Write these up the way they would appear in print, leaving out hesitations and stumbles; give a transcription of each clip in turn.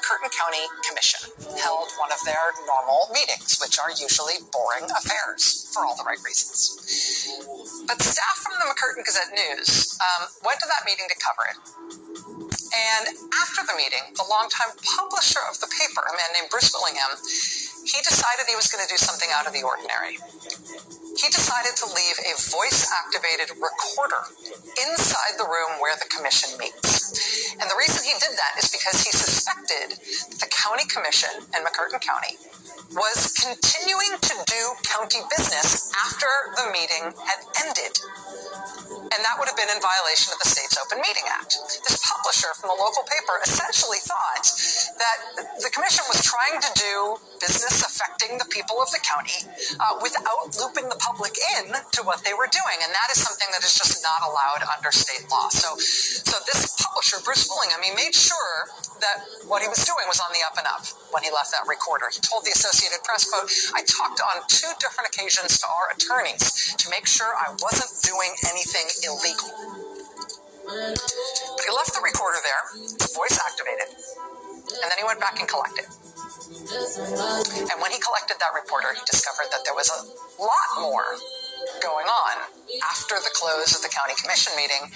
McCurtain County Commission held one of their normal meetings, which are usually boring affairs for all the right reasons. But staff from the McCurtain Gazette-News went to that meeting to cover it. And after the meeting, the longtime publisher of the paper, a man named Bruce Willingham, he decided he was going to do something out of the ordinary. He decided to leave a voice-activated recorder inside the room where the commission meets. And the reason he did that is because he suspected that the county commission in McCurtain County was continuing to do county business after the meeting had ended. And that would have been in violation of the state's Open Meeting Act. This publisher from the local paper essentially thought that the commission was trying to do business affecting the people of the county without looping the public in to what they were doing. And that is something that is just not allowed under state law. So this publisher, Bruce Willingham, he made sure that what he was doing was on the up and up when he left that recorder. He told the Associated Press, quote, "I talked on 2 different occasions to our attorneys to make sure I wasn't doing anything illegal." But he left the recorder there, voice activated, and then he went back and collected. And when he collected that reporter, he discovered that there was a lot more going on after the close of the county commission meeting,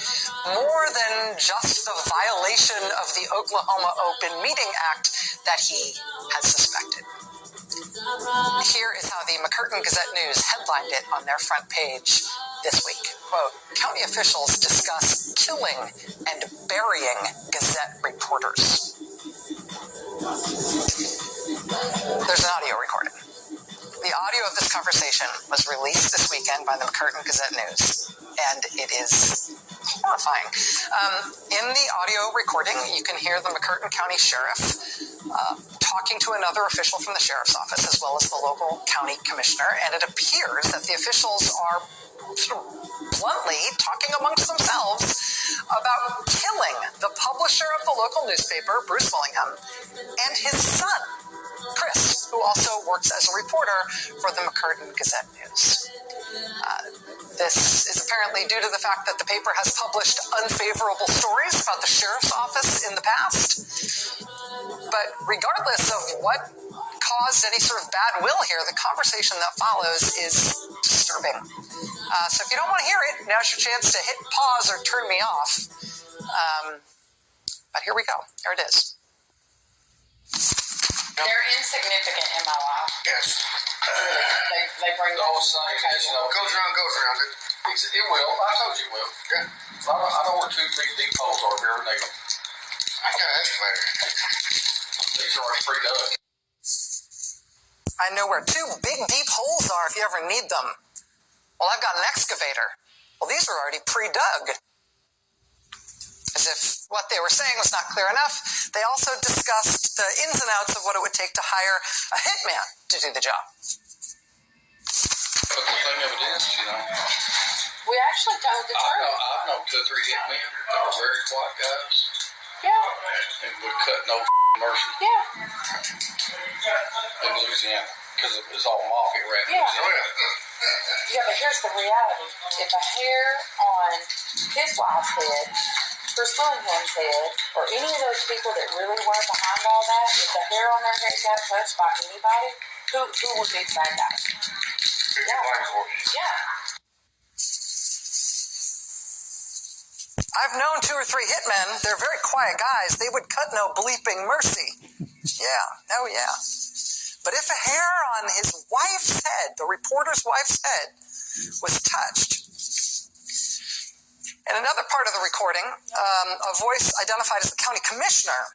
more than just the violation of the Oklahoma Open Meeting Act that he had suspected. Here is how the McCurtain Gazette-News headlined it on their front page this week. Quote, "County officials discuss killing and burying Gazette reporters." There's an audio recording. The audio of this conversation was released this weekend by the McCurtain Gazette-News, and it is horrifying. In the audio recording, you can hear the McCurtain County Sheriff talking to another official from the sheriff's office, as well as the local county commissioner, and it appears that the officials are sort of bluntly talking amongst themselves about killing the publisher of the local newspaper, Bruce Willingham, and his son, Chris, who also works as a reporter for the McCurtain Gazette-News. This is apparently due to the fact that the paper has published unfavorable stories about the sheriff's office in the past. But regardless of what caused any sort of bad will here, the conversation that follows is disturbing. So if you don't want to hear it, now's your chance to hit pause or turn me off. But here we go. Here it is. They're insignificant in my life. Yes. They bring the whole thing, goes around. It will. I told you it will. Okay. I know where 2 big deep holes are here in Nagel. I got an excavator. These are already pre-dug. I know where 2 big deep holes are if you ever need them. Well, I've got an excavator. Well, these are already pre-dug. As if what they were saying was not clear enough, they also discussed the ins and outs of what it would take to hire a hitman to do the job. But the thing of it is, we actually told the truth. I've known 2 or 3 hitmen that were very quiet guys. Yeah. And would cut no mercy. Yeah. In Louisiana. Because it was all mafia rap. Yeah. Yeah, but here's the reality. If a hair on his wife's head, Bruce Willingham's head, or any of those people that really were behind all that, if the hair on their head got touched by anybody, who would be the bad guy? Yeah. I've known 2 or 3 hitmen. They're very quiet guys. They would cut no bleeping mercy. Yeah. Oh, yeah. But if a hair on his wife's head, the reporter's wife's head, was touched. In another part of the recording, a voice identified as the county commissioner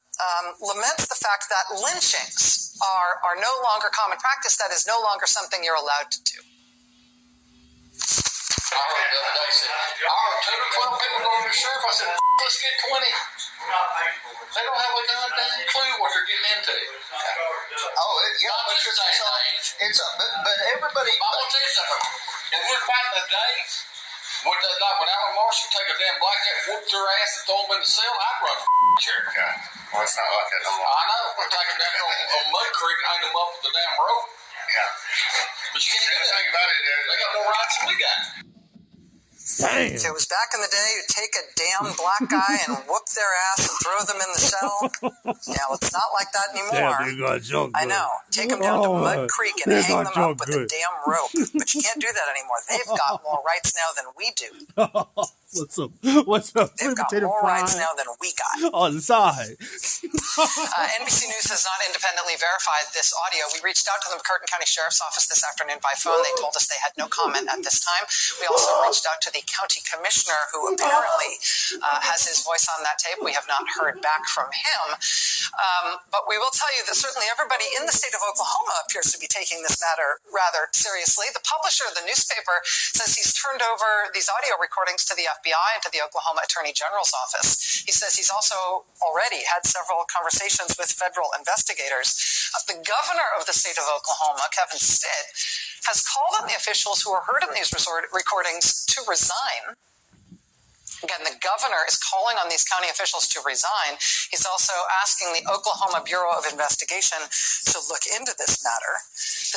laments the fact that lynchings are no longer common practice. That is no longer something you're allowed to do. I heard the other day, I heard 10 or 12 people going to the sheriff. I said, let's get 20. They don't have a goddamn clue what they're getting into. Oh, yeah, because but everybody. I want to tell you something. If we're back in the day, when Alan Marshall take a damn blackjack, whoop their ass and throw them in the cell, I'd run for sheriff. Well, it's not like that no more. I know. We're taking them down on Mud Creek and hang them up with the damn rope. Yeah. But you can't do that. Think about it. They got more rights than we got. Damn. If it was back in the day, you'd take a damn black guy and whoop their ass and throw them in the cell. Now, it's not like that anymore. Damn, they got junk good. I know. Take them down to Mud Creek and they hang got them up junk with a good. damn rope. But you can't do that anymore. They've got more rights now than we do. What's up? What's up? They've got more rights now than we got. On the side. NBC News has not independently verified this audio. We reached out to the McCurtain County Sheriff's Office this afternoon by phone. They told us they had no comment at this time. We also reached out to the county commissioner, who apparently has his voice on that tape. We have not heard back from him. But we will tell you that certainly everybody in the state of Oklahoma appears to be taking this matter rather seriously. The publisher of the newspaper says he's turned over these audio recordings to the FBI and to the Oklahoma Attorney General's office. He says he's also already had several conversations with federal investigators. The governor of the state of Oklahoma, Stitt, has called on the officials who were heard in these recordings to resign. Again, the governor is calling on these county officials to resign. He's also asking the Oklahoma Bureau of Investigation to look into this matter.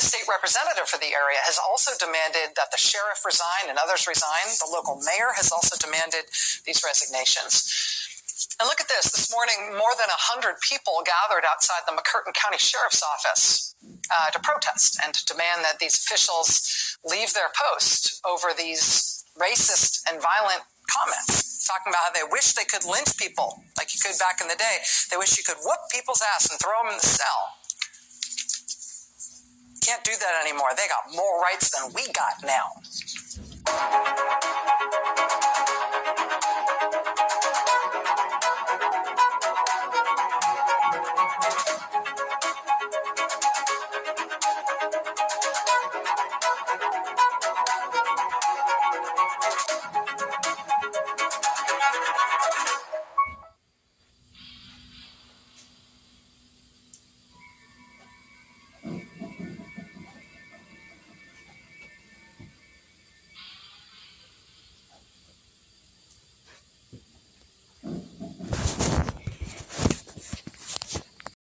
The state representative for the area has also demanded that the sheriff resign and others resign. The local mayor has also demanded these resignations. And look at this. This morning, more than 100 people gathered outside the McCurtain County Sheriff's Office to protest and to demand that these officials leave their post over these racist and violent comments, talking about how they wish they could lynch people like you could back in the day. They wish you could whoop people's ass and throw them in the cell. Can't do that anymore. They got more rights than we got now.